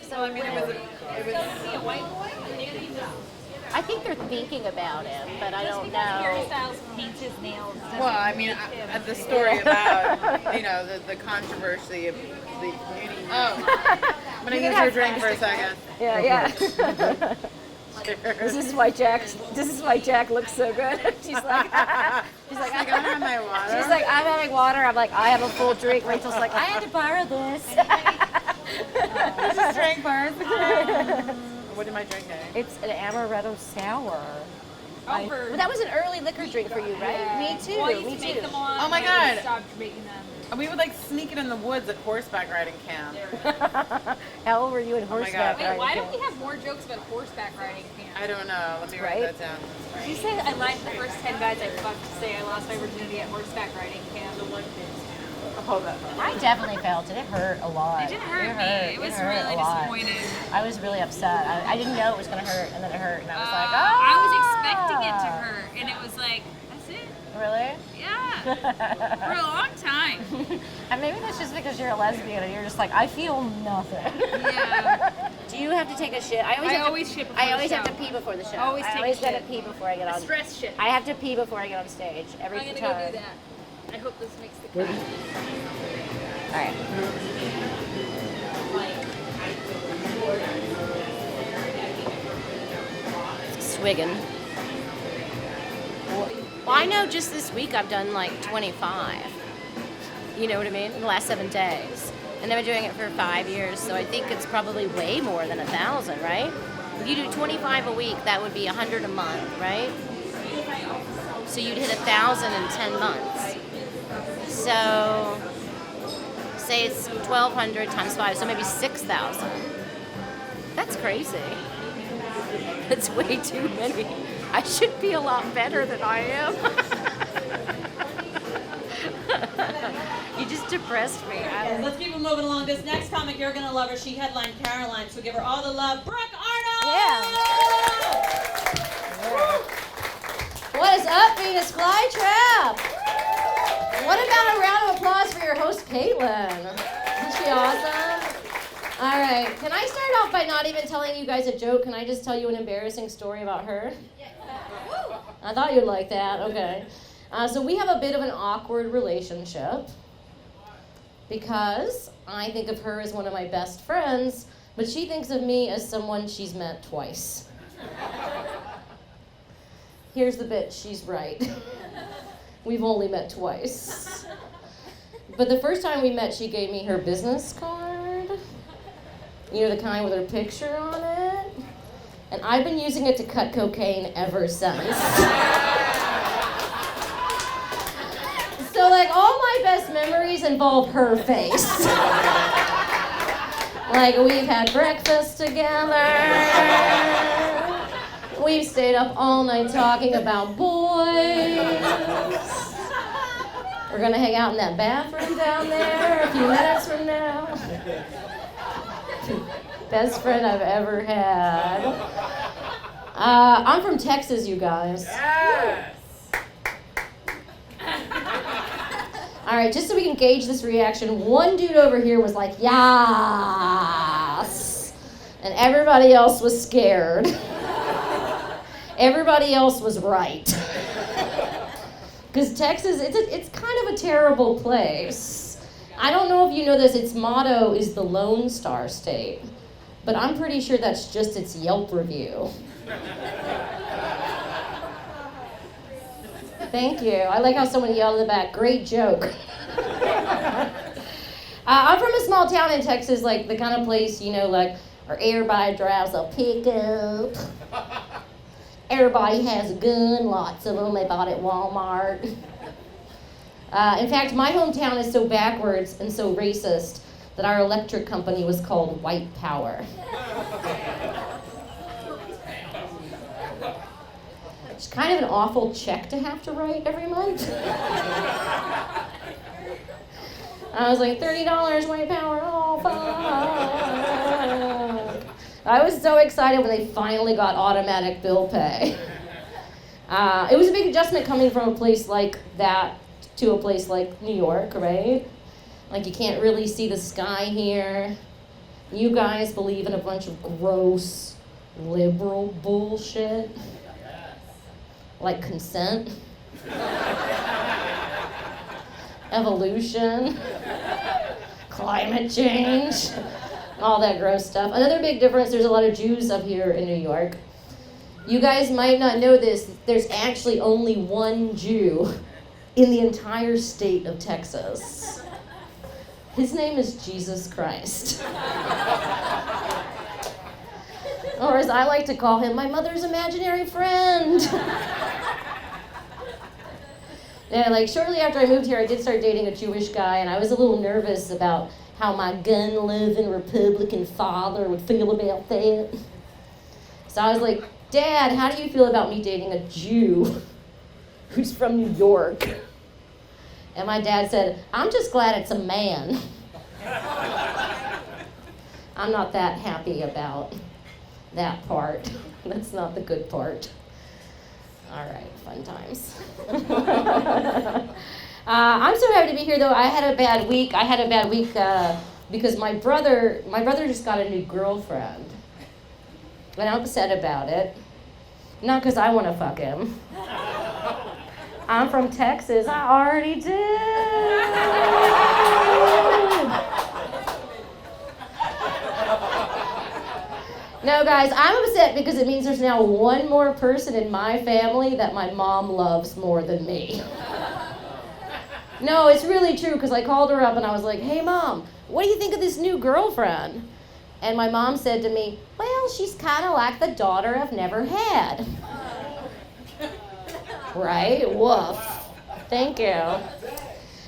So it was a white boy? I think they're thinking about him, but I don't know. Harry Styles paints his nails. Well, I mean, the story about, the controversy of the beauty. Oh, I'm going to use your drink for a second. Yeah. This is why Jack looks so good. She's like, I'm having my water. She's like, I'm having water. I'm like, I have a full drink. Rachel's like, I had to borrow this. This is drink bars. What am I drinking? It's an amaretto sour. Well, that was an early liquor drink for you, right? Yeah. Me too. Well, I used Me to too. make them a lot. Oh my and I God. stopped making them. We would sneak it in the woods at horseback riding camp. How old were you in horseback God. riding? Wait, why don't we have more jokes about horseback riding camp? I don't know. Let me write that down. She said I lied to the first 10 guys I fucked to say I lost my virginity at horseback riding camp. Hold up. I definitely felt it. It hurt a lot. It didn't hurt me. It was really disappointing. I was really upset. I didn't know it was going to hurt, and then it hurt, and I was like, oh! I was expecting it to hurt, and it was like, that's it. Really? Yeah. For a long time. And maybe that's just because you're a lesbian, and you're just like, I feel nothing. Yeah. Do you have to take a shit? I always shit before I the always have show. to pee before the show. Always I take always a gotta shit. pee before I get on. Stress shit. I have to pee before I get on stage every I'm time. gonna go do that. I hope this makes the cut. All right. Swiggin'. Well, I know just this week I've done like 25. You know what I mean? In the last 7 days. And I've been doing it for 5 years, so I think it's probably way more than 1,000, right? If you do 25 a week, that would be 100 a month, right? So you'd hit 1,000 in 10 months. So, say it's 1,200 times 5, so maybe 6,000. That's crazy. That's way too many. I should be a lot better than I am. You just depressed me. Let's keep it moving along. This next comic, you're going to love her. She headlined Caroline, so give her all the love. Brooke Arnold! Yeah. What is up, Venus Flytrap? What about a round of applause for your host, Caitlin? Isn't she awesome? All right. Can I start off by not even telling you guys a joke? Can I just tell you an embarrassing story about her? I thought you'd like that. Okay. So we have a bit of an awkward relationship because I think of her as one of my best friends, but she thinks of me as someone she's met twice. Here's the bit, she's right. We've only met twice. But the first time we met, she gave me her business card. You know, the kind with her picture on it? And I've been using it to cut cocaine ever since. So, like, all my best memories involve her face. Like, we've had breakfast together. We've stayed up all night talking about boys. We're gonna hang out in that bathroom down there a few minutes from now. Best friend I've ever had. I'm from Texas, you guys. Yes! All right, just so we can gauge this reaction, one dude over here was like, "Yas," and everybody else was scared. Everybody else was right. Because Texas, it's kind of a terrible place. I don't know if you know this, its motto is the Lone Star State, but I'm pretty sure that's just its Yelp review. Thank you. I like how someone yelled in the back, great joke. I'm from a small town in Texas, like the kind of place, you know, like where everybody drives a pickup. Everybody has a gun, lots of them, they bought at Walmart. In fact, my hometown is so backwards and so racist that our electric company was called White Power. It's kind of an awful check to have to write every month. I was like, $30 White Power, oh fuck. I was so excited when they finally got automatic bill pay. It was a big adjustment coming from a place like that to a place like New York, right? Like you can't really see the sky here. You guys believe in a bunch of gross liberal bullshit? Like consent? Evolution? Climate change? All that gross stuff. Another big difference, there's a lot of Jews up here in New York. You guys might not know this, there's actually only one Jew in the entire state of Texas. His name is Jesus Christ. Or as I like to call him, my mother's imaginary friend. And like shortly after I moved here, I did start dating a Jewish guy, and I was a little nervous about how my gun-loving Republican father would feel about that. So I was like, Dad, how do you feel about me dating a Jew who's from New York? And my dad said, I'm just glad it's a man. I'm not that happy about that part. That's not the good part. All right, fun times. I'm so happy to be here, though. I had a bad week. Because my brother just got a new girlfriend. And I'm upset about it. Not because I want to fuck him. I'm from Texas. I already did. No, guys, I'm upset because it means there's now one more person in my family that my mom loves more than me. No, it's really true, because I called her up and I was like, hey, Mom, what do you think of this new girlfriend? And my mom said to me, well, she's kind of like the daughter I've never had. Right? Woof. Thank you.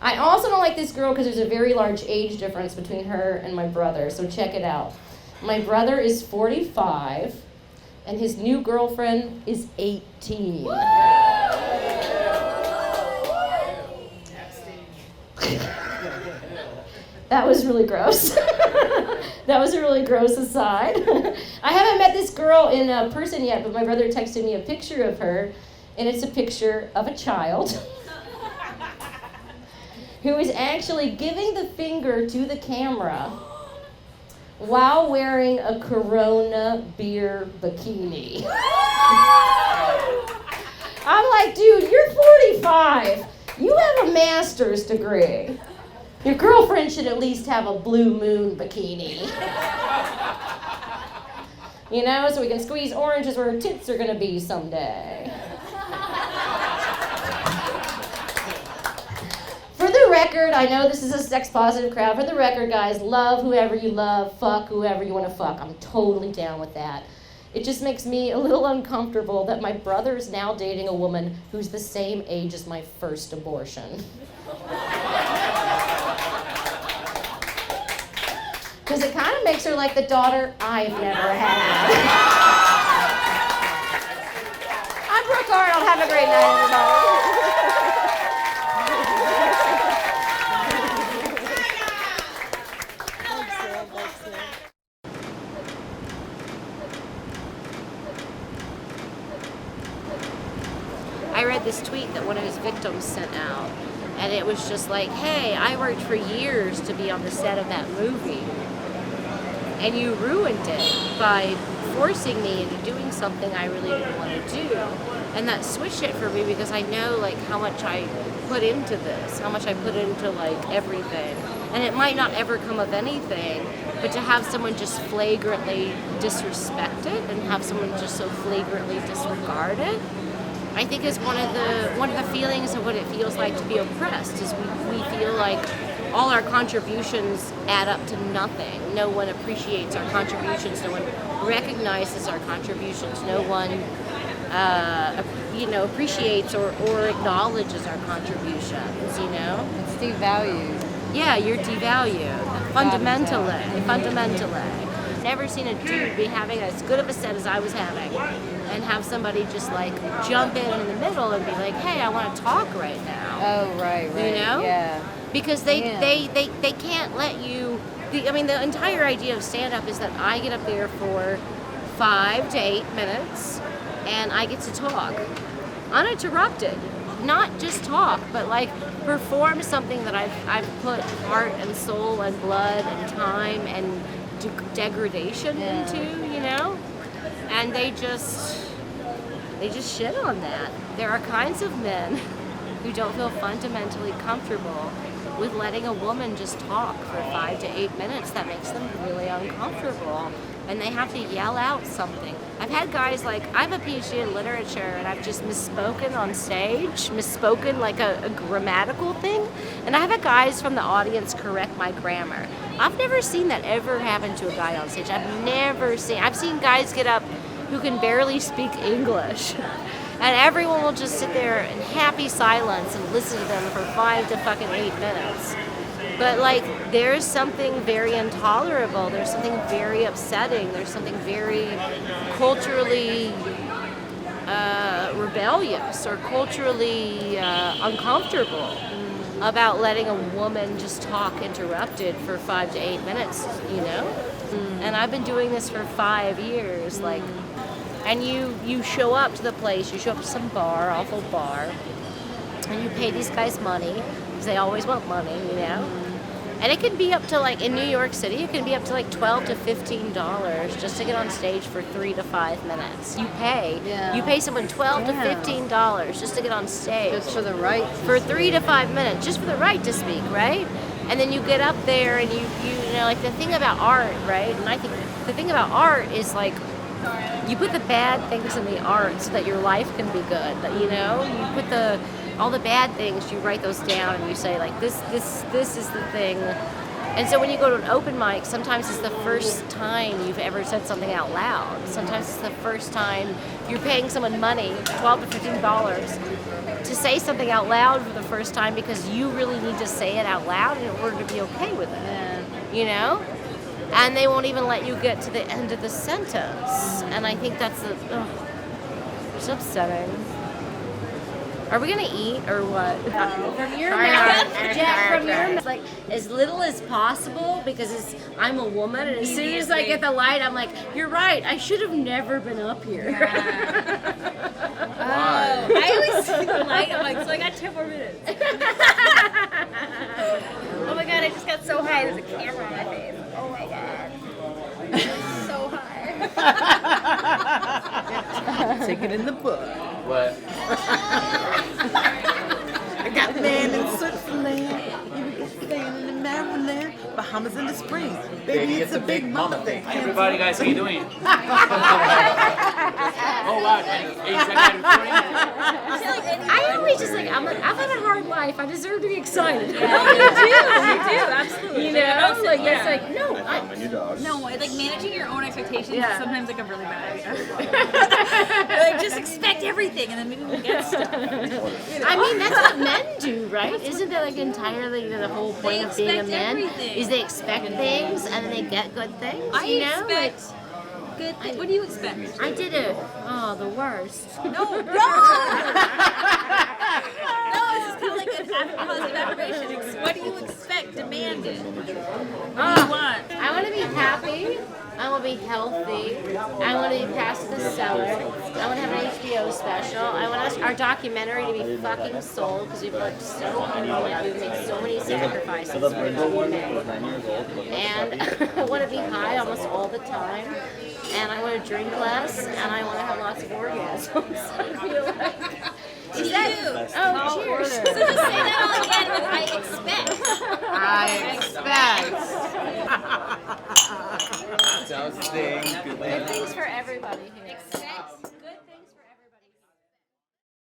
I also don't like this girl because there's a very large age difference between her and my brother, so check it out. My brother is 45, and his new girlfriend is 18. That was really gross. That was a really gross aside. I haven't met this girl in person yet, but my brother texted me a picture of her, and it's a picture of a child who is actually giving the finger to the camera while wearing a Corona beer bikini. I'm like, dude, you're 45. You have a master's degree. Your girlfriend should at least have a blue moon bikini. You know, so we can squeeze oranges where her tits are gonna be someday. For the record, I know this is a sex-positive crowd. For the record, guys, love whoever you love, fuck whoever you want to fuck. I'm totally down with that. It just makes me a little uncomfortable that my brother is now dating a woman who's the same age as my first abortion. Because it kind of makes her like the daughter I've never had. I'm Brooke Arnold. Have a great night, everybody. I read this tweet that one of his victims sent out, and it was just like, hey, I worked for years to be on the set of that movie, and you ruined it by forcing me into doing something I really didn't want to do. And that switched it for me, because I know like how much I put into this, how much I put into like everything. And it might not ever come of anything, but to have someone just flagrantly disrespect it and have someone just so flagrantly disregard it, I think is one of the feelings of what it feels like to be oppressed, is we feel like all our contributions add up to nothing. No one appreciates our contributions. No one recognizes our contributions. No one, appreciates or acknowledges our contributions. You know, It's devalued. yeah, you're devalued fundamentally. Never seen a dude be having as good of a set as I was having, and have somebody just like jump in the middle and be like, hey, I want to talk right now. Oh, right. You know? Yeah. Because they can't let you. The entire idea of stand-up is that I get up there for 5 to 8 minutes, and I get to talk uninterrupted. Not just talk, but like perform something that I've put heart and soul and blood and time and degradation into, you know? And they just shit on that. There are kinds of men who don't feel fundamentally comfortable with letting a woman just talk for 5 to 8 minutes. That makes them really uncomfortable. And they have to yell out something. I've had guys like, I have a PhD in literature and I've just misspoken on stage, misspoken like a grammatical thing. And I have had guys from the audience correct my grammar. I've never seen that ever happen to a guy on stage. I've seen guys get up who can barely speak English. And everyone will just sit there in happy silence and listen to them for 5 to fucking 8 minutes. But like, there's something very intolerable, there's something very upsetting, there's something very culturally rebellious or culturally uncomfortable about letting a woman just talk interrupted for 5 to 8 minutes, you know? And I've been doing this for 5 years, like, and you show up to the place, you show up to some bar, awful bar, and you pay these guys money, because they always want money, you know? And it can be up to, like, in New York City, it can be up to like $12 to $15 just to get on stage for 3 to 5 minutes. You pay someone $12 to $15 just to get on stage. Just for the right. For 3 to 5 minutes, just for the right to speak, right? And then you get up there and you know, like the thing about art, right? And I think the thing about art is like, you put the bad things in the art so that your life can be good. That, you know, you put all the bad things, you write those down and you say like this is the thing. And so when you go to an open mic, sometimes it's the first time you've ever said something out loud. Sometimes it's the first time you're paying someone money, $12 to $15, to say something out loud for the first time because you really need to say it out loud in order to be okay with it. You know? And they won't even let you get to the end of the sentence. And I think that's it's upsetting. Are we gonna eat or what? From your mouth, Jack, from your mouth, like as little as possible because I'm a woman, and as soon as I get the light, I'm like, you're right. I should have never been up here. I always see the light. I'm like, so I got 10 more minutes. Oh my god, I just got so high. There's a camera on my face. Oh my god. So high. Take it in the book. What? I got land in Switzerland, land in Maryland, Bahamas in the Springs. Baby, it's a big mama thing. Hi everybody, guys, how you doing? Oh wow, I always just like, I'm like, I've had a hard life. I deserve to be excited. You do, absolutely. You know, like it's like no, No, like managing your own expectations is sometimes like a really bad idea. Like just expect everything and then maybe we'll get stuff. I mean, that's what men do, right? Isn't that like entirely the whole point of being a man? Everything. Is they expect things and then they get good things? I you know? expect good things. What do you expect? I did it. Oh, the worst. No, no! No, this is kind of like an positive affirmation. What do you expect? Demand it. What do you want? I want to be happy. I want to be healthy. I want to be past the cellar. I want to have an HBO special. I want our documentary to be fucking sold because we've worked so hard on it. We've made so many sacrifices for it to be made. And I want to be high almost all the time. And I want to drink less. And I want to have lots of orgasms. I feel like... Is that? Oh, cheers. So just say that all again with I expect. I expect. Sounds thing. Good Good things for everybody here.